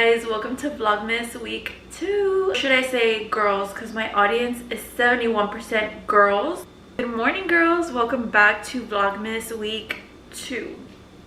guys, welcome to Vlogmas week 2. Should I say girls, because my audience is 71% girls. Good morning girls, welcome back to Vlogmas week 2.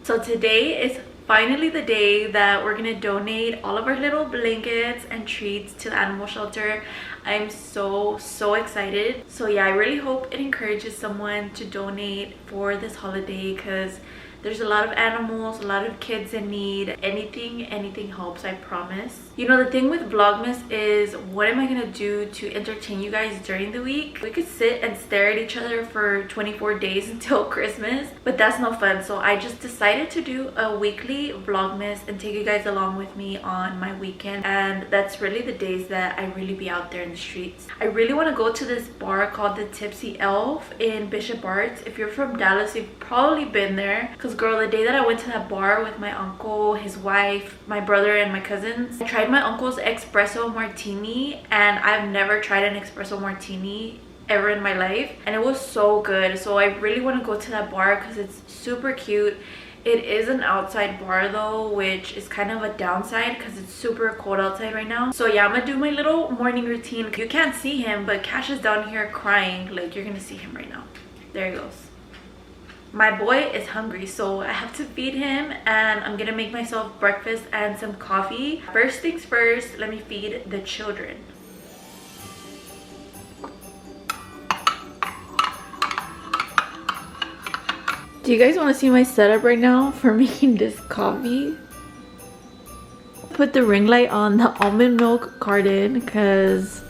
So today is finally the day that we're gonna donate all of our little blankets and treats to the animal shelter. I'm so excited. So yeah, I really hope it encourages someone to donate for this holiday, because there's a lot of animals, a lot of kids in need. Anything helps, I promise. You know, the thing with Vlogmas is, what am I gonna do to entertain you guys during the week? We could sit and stare at each other for 24 days until Christmas, but that's no fun. So I just decided to do a weekly Vlogmas and take you guys along with me on my weekend. And that's really the days that I really be out there in the streets. I really want to go to this bar called the Tipsy Elf in Bishop Arts. If you're from Dallas, you've probably been there, because girl, the day that I went to that bar with my uncle, his wife, my brother, and my cousins, I tried my uncle's espresso martini, and I've never tried an espresso martini ever in my life, and it was so good. So I really want to go to that bar because it's super cute. It is an outside bar though, which is kind of a downside because it's super cold outside right now. So yeah, I'm gonna do my little morning routine. You can't see him, but Cash is down here crying. Like, you're gonna see him right now. There he goes. My boy is hungry, so I have to feed him, and I'm gonna make myself breakfast and some coffee. First things first, let me feed the children. Do you guys want to see my setup right now for making this coffee? Put the ring light on the almond milk carton because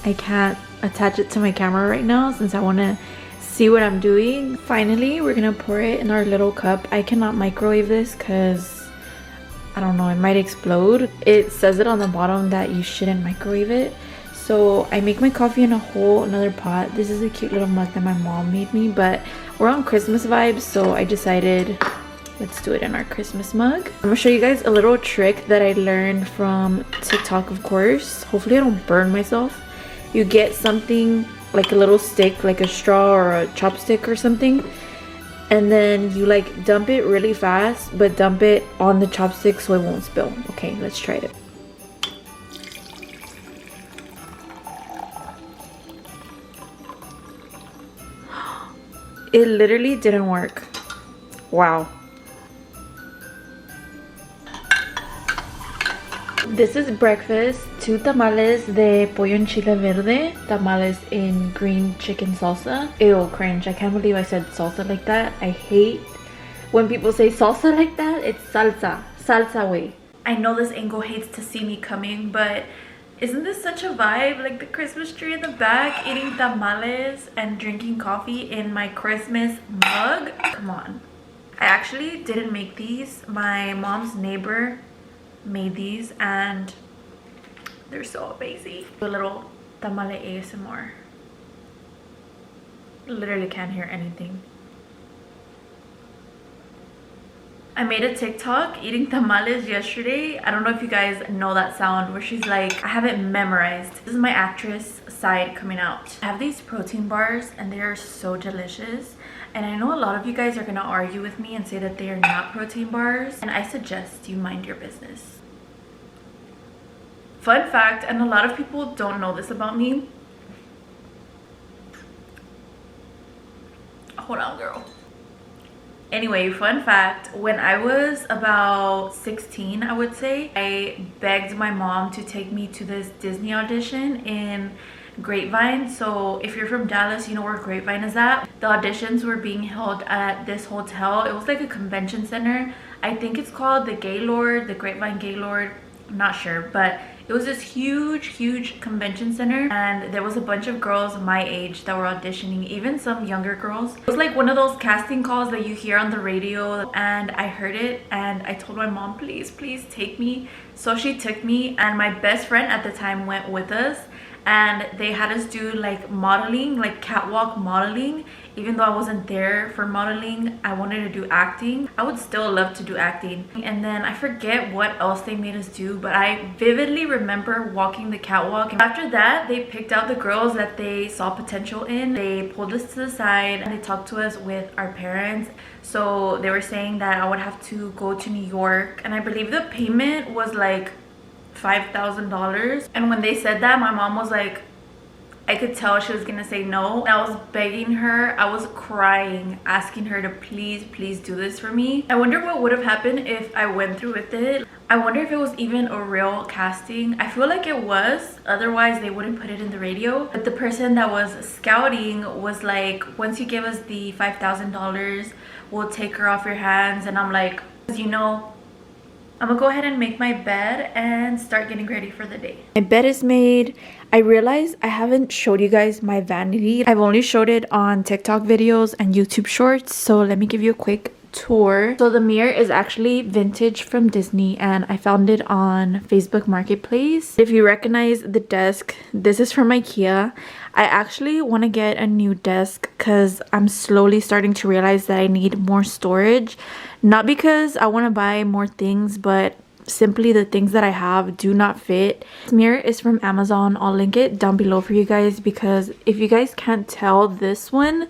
I can't attach it to my camera right now since I want to see what I'm doing. Finally, we're gonna pour it in our little cup. I cannot microwave this because I don't know, it might explode. It says it on the bottom that you shouldn't microwave it. So I make my coffee in a whole another pot. This is a cute little mug that my mom made me, but we're on Christmas vibes, so I decided let's do it in our Christmas mug. I'm gonna show you guys a little trick that I learned from TikTok, of course. Hopefully I don't burn myself. You get something like a little stick, like a straw or a chopstick or something, and then you like dump it really fast, but dump it on the chopstick so it won't spill. Okay, let's try it. It literally didn't work. Wow. This is breakfast. 2 tamales de pollo en chile verde, tamales in green chicken salsa. Ew, cringe. I can't believe I said salsa like that. I hate when people say salsa like that. It's salsa. Salsa way. I know this angle hates to see me coming, but isn't this such a vibe? Like the Christmas tree in the back, eating tamales and drinking coffee in my Christmas mug. Come on. I actually didn't make these. My mom's neighbor made these and they're so amazing. A little tamale ASMR. Literally can't hear anything. I made a TikTok eating tamales yesterday. I don't know if you guys know that sound where she's like, I have it memorized. This is my actress side coming out. I have these protein bars and they are so delicious. And I know a lot of you guys are gonna argue with me and say that they are not protein bars. And I suggest you mind your business. Fun fact, and a lot of people don't know this about me. Hold on, girl. Anyway, fun fact, when I was about 16, I would say, I begged my mom to take me to this Disney audition in Grapevine. So if you're from Dallas, you know where Grapevine is at. The auditions were being held at this hotel. It was like a convention center. I think it's called the Gaylord, the Grapevine Gaylord. I'm not sure, but it was this huge convention center, and there was a bunch of girls my age that were auditioning, even some younger girls. It was like one of those casting calls that you hear on the radio, and I heard it and I told my mom, please take me. So she took me, and my best friend at the time went with us, and they had us do like modeling, like catwalk modeling. Even though I wasn't there for modeling, I wanted to do acting. I would still love to do acting. And then I forget what else they made us do, but I vividly remember walking the catwalk. And after that, they picked out the girls that they saw potential in. They pulled us to the side and they talked to us with our parents. So they were saying that I would have to go to New York, and I believe the payment was like $5,000. And when they said that, my mom was like, I could tell she was gonna say no. I was begging her, I was crying, asking her to please do this for me. I wonder what would have happened if I went through with it. I wonder if it was even a real casting. I feel like it was, otherwise they wouldn't put it in the radio. But the person that was scouting was like, once you give us the $5,000, we'll take her off your hands. And I'm like, you know, I'm gonna go ahead and make my bed and start getting ready for the day. My bed is made. I realized I haven't showed you guys my vanity. I've only showed it on TikTok videos and YouTube shorts. So let me give you a quick tour. So the mirror is actually vintage from Disney and I found it on Facebook Marketplace. If you recognize the desk, this is from IKEA. I actually want to get a new desk because I'm slowly starting to realize that I need more storage. Not because I want to buy more things, but simply the things that I have do not fit. This mirror is from Amazon. I'll link it down below for you guys because if you guys can't tell, this one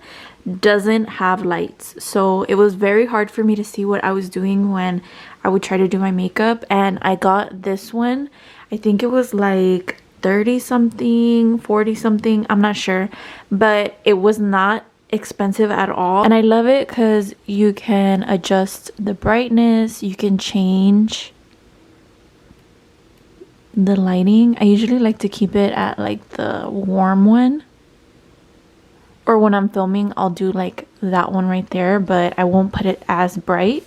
doesn't have lights. So it was very hard for me to see what I was doing when I would try to do my makeup. And I got this one. I think it was like 30 something, 40 something. I'm not sure. But it was not expensive at all. And I love it because you can adjust the brightness. You can change the lighting. I usually like to keep it at like the warm one, or when I'm filming I'll do like that one right there, but I won't put it as bright.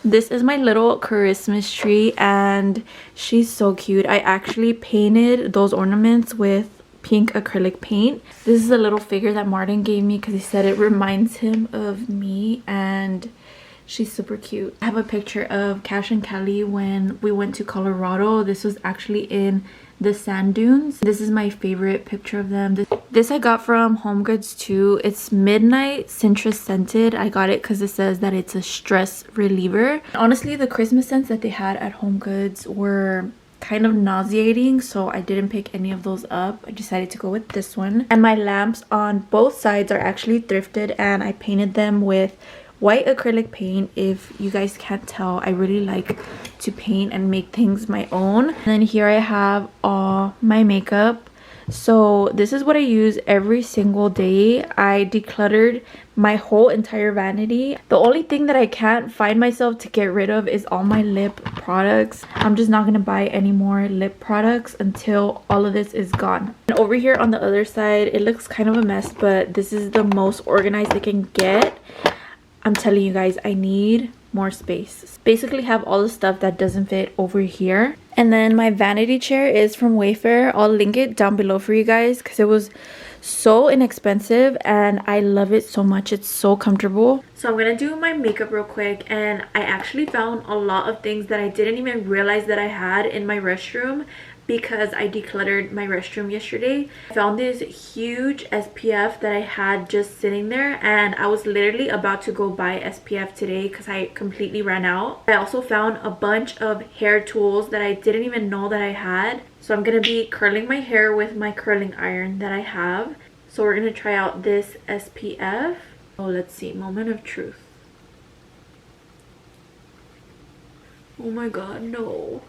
This is my little Christmas tree and she's so cute. I actually painted those ornaments with pink acrylic paint. This is a little figure that Martin gave me because he said it reminds him of me and she's super cute. I have a picture of Cash and Kelly when we went to Colorado. This was actually in the sand dunes. This is my favorite picture of them. This I got from Home Goods too. It's Midnight Citrus Scented. I got it because it says that it's a stress reliever. Honestly, the Christmas scents that they had at Home Goods were kind of nauseating, so I didn't pick any of those up. I decided to go with this one. And my lamps on both sides are actually thrifted and I painted them with white acrylic paint. If you guys can't tell, I really like to paint and make things my own. And then here I have all my makeup. So this is what I use every single day. I decluttered my whole entire vanity. The only thing that I can't find myself to get rid of is all my lip products. I'm just not gonna buy any more lip products until all of this is gone. And over here on the other side, it looks kind of a mess, but this is the most organized I can get. I'm telling you guys, I need more space. Basically have all the stuff that doesn't fit over here. And then my vanity chair is from Wayfair. I'll link it down below for you guys because it was so inexpensive and I love it so much. It's so comfortable. So I'm gonna do my makeup real quick, and I actually found a lot of things that I didn't even realize that I had in my restroom because I decluttered my restroom yesterday. I found this huge SPF that I had just sitting there and I was literally about to go buy SPF today because I completely ran out. I also found a bunch of hair tools that I didn't even know that I had. So I'm gonna be curling my hair with my curling iron that I have. So we're gonna try out this SPF. Oh, let's see, moment of truth. Oh my god, no.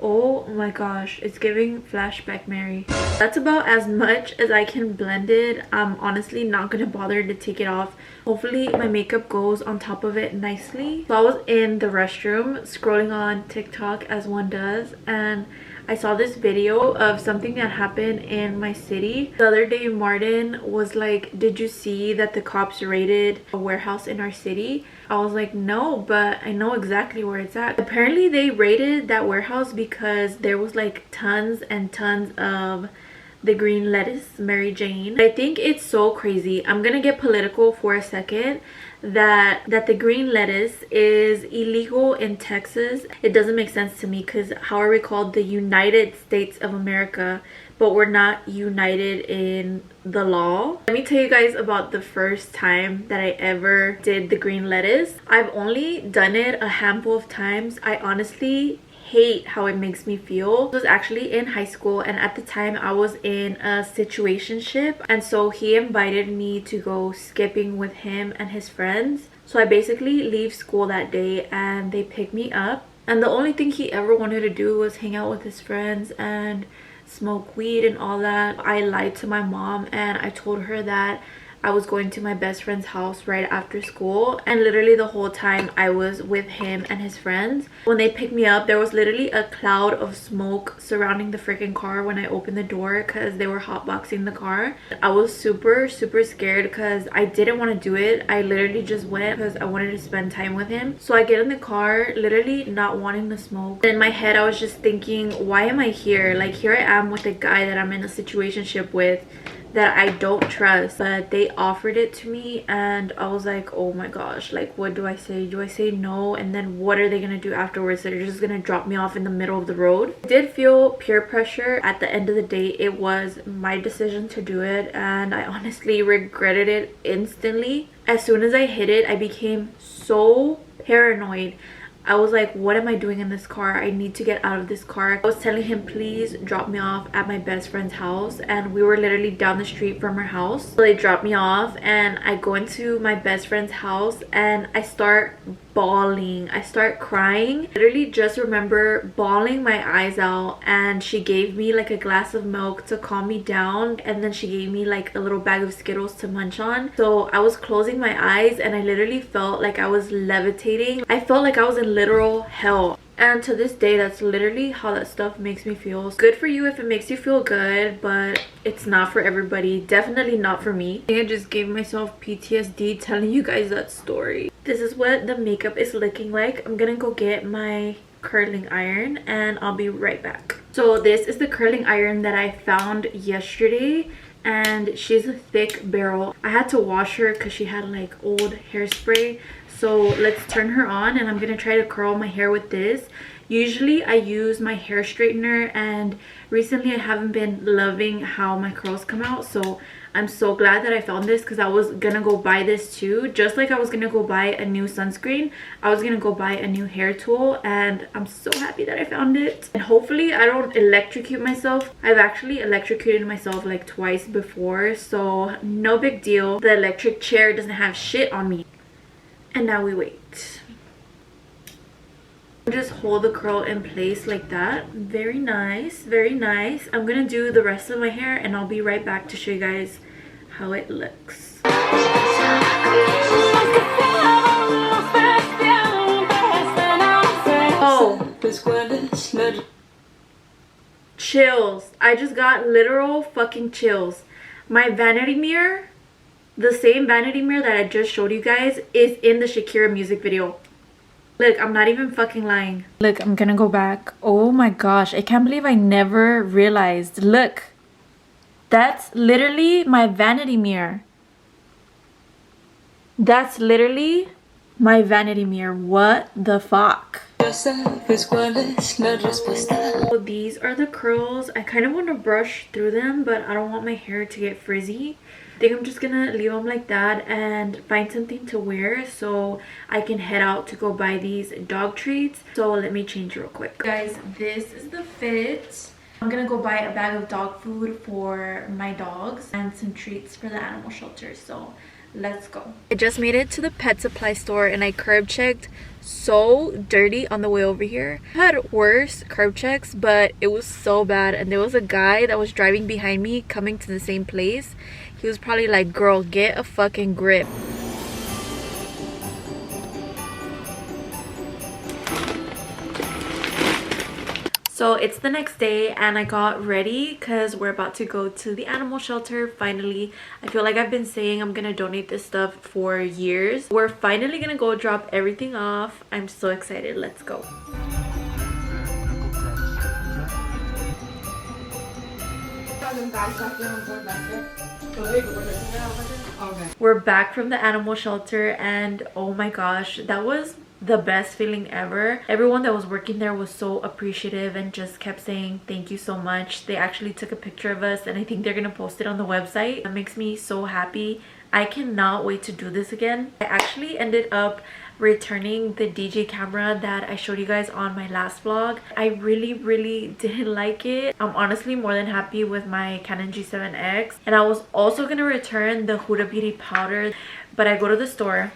Oh my gosh, it's giving flashback Mary. That's about as much as I can blend it. I'm honestly not gonna bother to take it off. Hopefully my makeup goes on top of it nicely. So I was in the restroom scrolling on TikTok as one does, and I saw this video of something that happened in my city. The other day Martin was like, did you see that the cops raided a warehouse in our city? I was like, no, but I know exactly where it's at. Apparently they raided that warehouse because there was like tons and tons of the green lettuce Mary Jane. I think it's so crazy. I'm gonna get political for a second. That the green lettuce is illegal in Texas. It doesn't make sense to me because how are we called the United States of America, but we're not united in the law? Let me tell you guys about the first time that I ever did the green lettuce. I've only done it a handful of times. I honestly hate how it makes me feel. It was actually in high school, and at the time I was in a situationship, and so he invited me to go skipping with him and his friends. So I basically leave school that day and they pick me up And the only thing he ever wanted to do was hang out with his friends and smoke weed and all that. I lied to my mom and I told her that I was going to my best friend's house right after school, and literally the whole time I was with him and his friends. When they picked me up, there was literally a cloud of smoke surrounding the freaking car when I opened the door because they were hotboxing the car. I was super scared because I didn't want to do it. I literally just went because I wanted to spend time with him. So I get in the car literally not wanting to smoke. In my head I was just thinking, why am I here? Like, here I am with a guy that I'm in a situationship with that I don't trust, but they offered it to me and I was like, oh my gosh, like, what do I say? Do I say no? And then what are they gonna do afterwards? They're just gonna drop me off in the middle of the road. I did feel peer pressure. At the end of the day, it was my decision to do it and I honestly regretted it instantly. As soon as I hit it, I became so paranoid. I was like, what am I doing in this car? I need to get out of this car. I was telling him, please drop me off at my best friend's house, and we were literally down the street from her house. So they dropped me off and I go into my best friend's house and I start bawling. I start crying. Literally just remember bawling my eyes out, and she gave me like a glass of milk to calm me down, and then she gave me like a little bag of Skittles to munch on. So I was closing my eyes and I literally felt like I was levitating. I felt like I was in literal hell. And to this day, that's literally how that stuff makes me feel. It's good for you if it makes you feel good, but it's not for everybody. Definitely not for me. I think I just gave myself PTSD telling you guys that story. This is what the makeup is looking like. I'm gonna go get my curling iron and I'll be right back. So this is the curling iron that I found yesterday, and she's a thick barrel. I had to wash her because she had like old hairspray. So let's turn her on and I'm gonna try to curl my hair with this. Usually I use my hair straightener, and recently I haven't been loving how my curls come out. So I'm so glad that I found this because I was gonna go buy this too. Just like I was gonna go buy a new sunscreen, I was gonna go buy a new hair tool, and I'm so happy that I found it. And hopefully I don't electrocute myself. I've actually electrocuted myself like twice before, so no big deal. The electric chair doesn't have shit on me. And now we wait. Just hold the curl in place like that. Very nice, very nice. I'm gonna do the rest of my hair and I'll be right back to show you guys how it looks. Oh, chills. I just got literal fucking chills. My vanity mirror, the same vanity mirror that I just showed you guys, is in the Shakira music video. Look, I'm not even fucking lying. Look, I'm gonna go back. Oh my gosh, I can't believe I never realized. Look, that's literally my vanity mirror. That's literally my vanity mirror. What the fuck? So these are the curls. I kind of want to brush through them, but I don't want my hair to get frizzy. I think I'm just gonna leave them like that and find something to wear so I can head out to go buy these dog treats. So let me change real quick. Guys, this is the fit. I'm gonna go buy a bag of dog food for my dogs and some treats for the animal shelter. So let's go. I just made it to the pet supply store and I curb checked. So dirty on the way over here. I had worse curb checks, but it was so bad. And there was a guy that was driving behind me coming to the same place. He was probably like, girl, get a fucking grip. So it's the next day and I got ready because we're about to go to the animal shelter finally. I feel like I've been saying I'm gonna donate this stuff for years. We're finally gonna go drop everything off. I'm so excited. Let's go. We're back from the animal shelter and oh my gosh, that was the best feeling ever. Everyone that was working there was so appreciative and just kept saying thank you so much. They actually took a picture of us and I think they're gonna post it on the website. That makes me so happy. I cannot wait to do this again. I actually ended up returning the DJ camera that I showed you guys on my last vlog. I really didn't like it. I'm honestly more than happy with my Canon G7X, and I was also gonna return the Huda Beauty powder, but I go to the store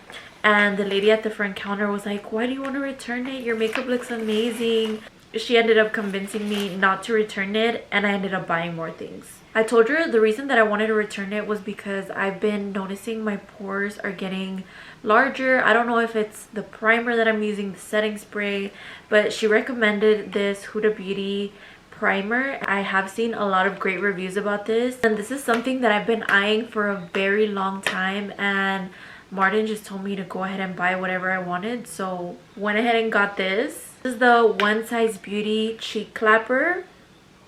and the lady at the front counter was like, why do you want to return it? Your makeup looks amazing. She ended up convincing me not to return it, and I ended up buying more things. I told her the reason that I wanted to return it was because I've been noticing my pores are getting larger. I don't know if it's the primer that I'm using, the setting spray, but she recommended this Huda Beauty primer. I have seen a lot of great reviews about this, and this is something that I've been eyeing for a very long time, and Martin just told me to go ahead and buy whatever I wanted, so went ahead and got this. This is the One Size Beauty Cheek Clapper.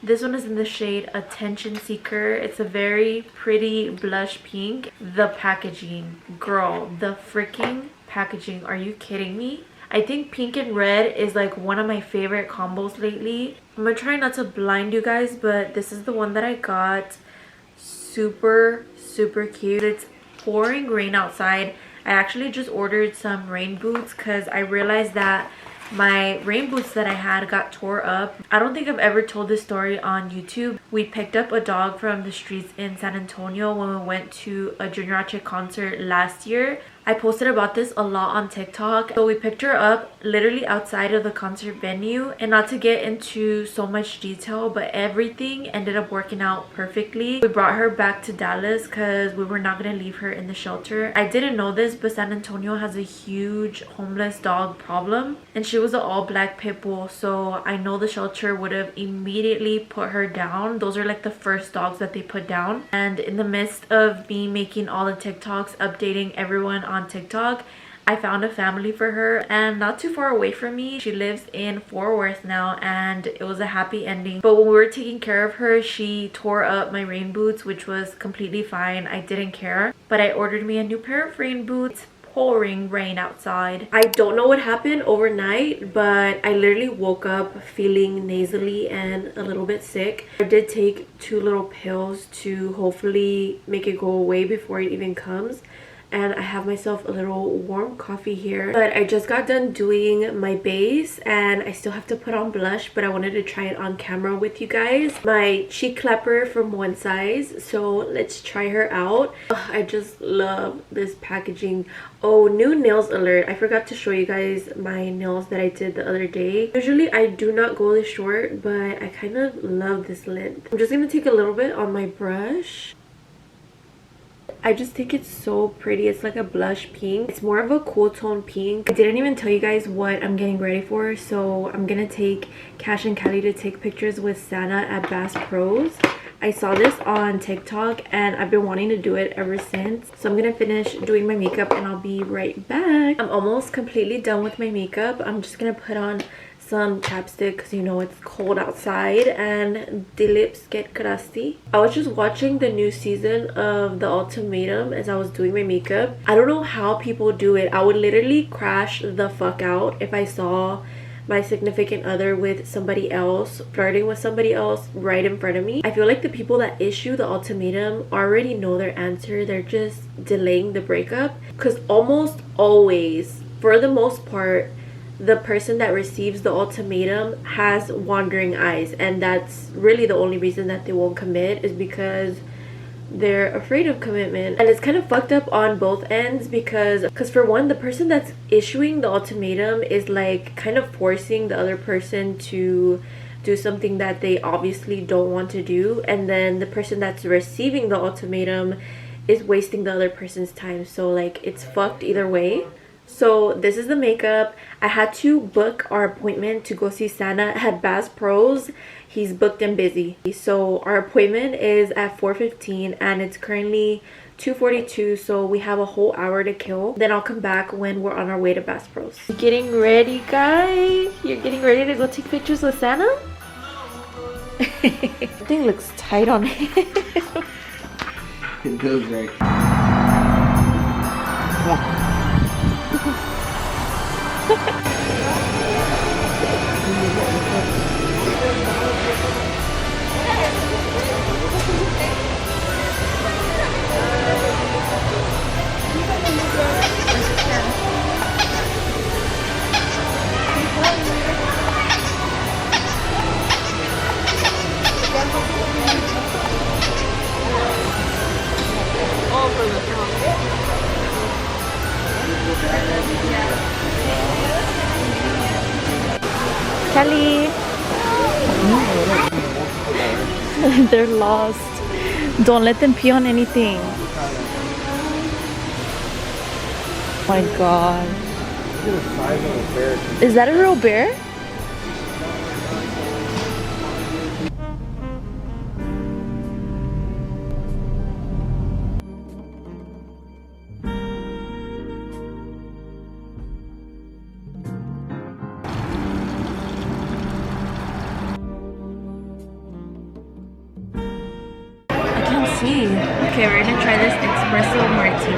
This one is in the shade Attention Seeker. It's a very pretty blush pink. The packaging, girl, the freaking packaging, are you kidding me? I think pink and red is like one of my favorite combos lately. I'm gonna try not to blind you guys, but this is the one that I got. Super cute. It's pouring rain outside. I actually just ordered some rain boots because I realized that my rain boots that I had got tore up. I don't think I've ever told this story on YouTube. We picked up a dog from the streets in San Antonio when we went to a Junior H concert last year. I posted about this a lot on TikTok. So we picked her up literally outside of the concert venue, and not to get into so much detail, but everything ended up working out perfectly. We brought her back to Dallas because we were not going to leave her in the shelter. I didn't know this, but San Antonio has a huge homeless dog problem, and she was an all-black pit bull, so I know the shelter would have immediately put her down. Those are like the first dogs that they put down. And in the midst of me making all the TikToks, updating everyone on TikTok, I found a family for her, and not too far away from me. She lives in Fort Worth now, and it was a happy ending. But when we were taking care of her, she tore up my rain boots, which was completely fine. I didn't care, but I ordered me a new pair of rain boots. Pouring rain outside. I don't know what happened overnight, but I literally woke up feeling nasally and a little bit sick. I did take 2 little pills to hopefully make it go away before it even comes, and I have myself a little warm coffee here. But I just got done doing my base, and I still have to put on blush, but I wanted to try it on camera with you guys. My cheek clapper from One Size, so let's try her out. Ugh, I just love this packaging. Oh, new nails alert. I forgot to show you guys my nails that I did the other day. Usually I do not go this short, but I kind of love this length. I'm just gonna take a little bit on my brush. I just think it's so pretty. It's like a blush pink. It's more of a cool tone pink. I didn't even tell you guys what I'm getting ready for, so I'm gonna take Cash and Callie to take pictures with Santa at Bass Pros. I saw this on TikTok and I've been wanting to do it ever since. So I'm gonna finish doing my makeup and I'll be right back. I'm almost completely done with my makeup. I'm just gonna put on some chapstick because you know it's cold outside and the lips get crusty. I was just watching the new season of The Ultimatum as I was doing my makeup. I don't know how people do it. I would literally crash the fuck out if I saw my significant other with somebody else, flirting with somebody else right in front of me. I feel like the people that issue the ultimatum already know their answer. They're just delaying the breakup, because almost always, for the most part, the person that receives the ultimatum has wandering eyes, and that's really the only reason that they won't commit, is because they're afraid of commitment. And it's kind of fucked up on both ends, because for one, the person that's issuing the ultimatum is like kind of forcing the other person to do something that they obviously don't want to do, and then the person that's receiving the ultimatum is wasting the other person's time. So like, it's fucked either way. So this is the makeup. I had to book our appointment to go see Santa at Bass Pros. He's booked and busy. So our appointment is at 4:15 and it's currently 2:42, so we have a whole hour to kill. Then I'll come back when we're on our way to Bass Pros. Getting ready, guys. You're getting ready to go take pictures with Santa? Everything looks tight on him. It does, right? Kelly. They're lost. Don't let them pee on anything. Oh my god. Is that a real bear? See. Okay, we're gonna try this espresso martini.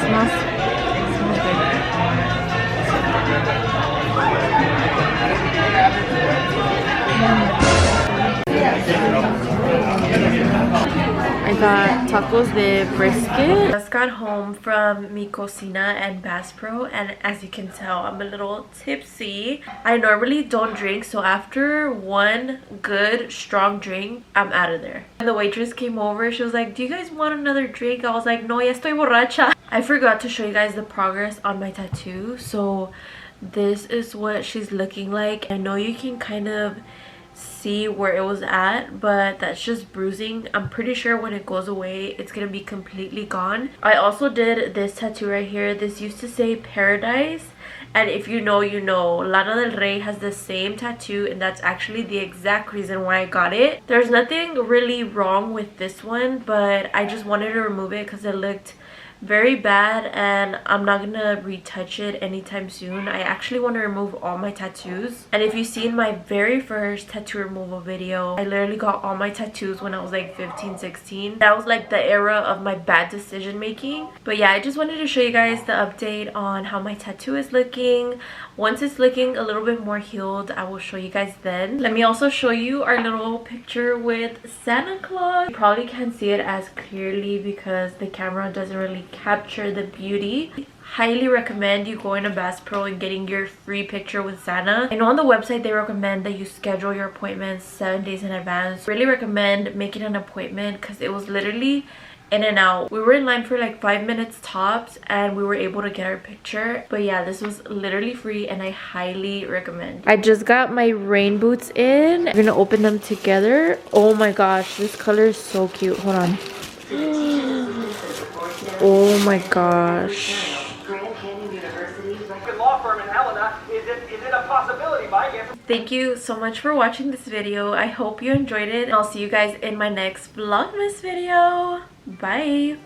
Smells good. I got tacos de brisket. Just got home from Mi Cocina and Bass Pro, and as you can tell, I'm a little tipsy. I normally don't drink, so after one good strong drink, I'm out of there. And the waitress came over. She was like, do you guys want another drink? I was like, no, ya estoy borracha. I forgot to show you guys the progress on my tattoo. So this is what she's looking like. I know you can kind of see where it was at, but that's just bruising. I'm pretty sure when it goes away, it's gonna be completely gone. I also did this tattoo right here. This used to say Paradise, and if you know, you know. Lana Del Rey has the same tattoo, and that's actually the exact reason why I got it. There's nothing really wrong with this one, but I just wanted to remove it because it looked very bad, and I'm not gonna retouch it anytime soon. I actually want to remove all my tattoos, and if you've seen my very first tattoo removal video, I literally got all my tattoos when I was like 15, 16. That was like the era of my bad decision making. But yeah, I just wanted to show you guys the update on how my tattoo is looking. Once it's looking a little bit more healed, I will show you guys then. Let me also show you our little picture with Santa Claus. You probably can't see it as clearly because the camera doesn't really capture the beauty. Highly recommend you going to Bass Pro and getting your free picture with Santa. I know on the website they recommend that you schedule your appointments 7 days in advance. Really recommend making an appointment because it was literally in and out. We were in line for like 5 minutes tops, and we were able to get our picture. But yeah, this was literally free, and I highly recommend. I just got my rain boots in. We're gonna open them together. Oh my gosh, this color is so cute. Hold on. Oh my gosh. Thank you so much for watching this video. I hope you enjoyed it, and I'll see you guys in my next Vlogmas video. Bye.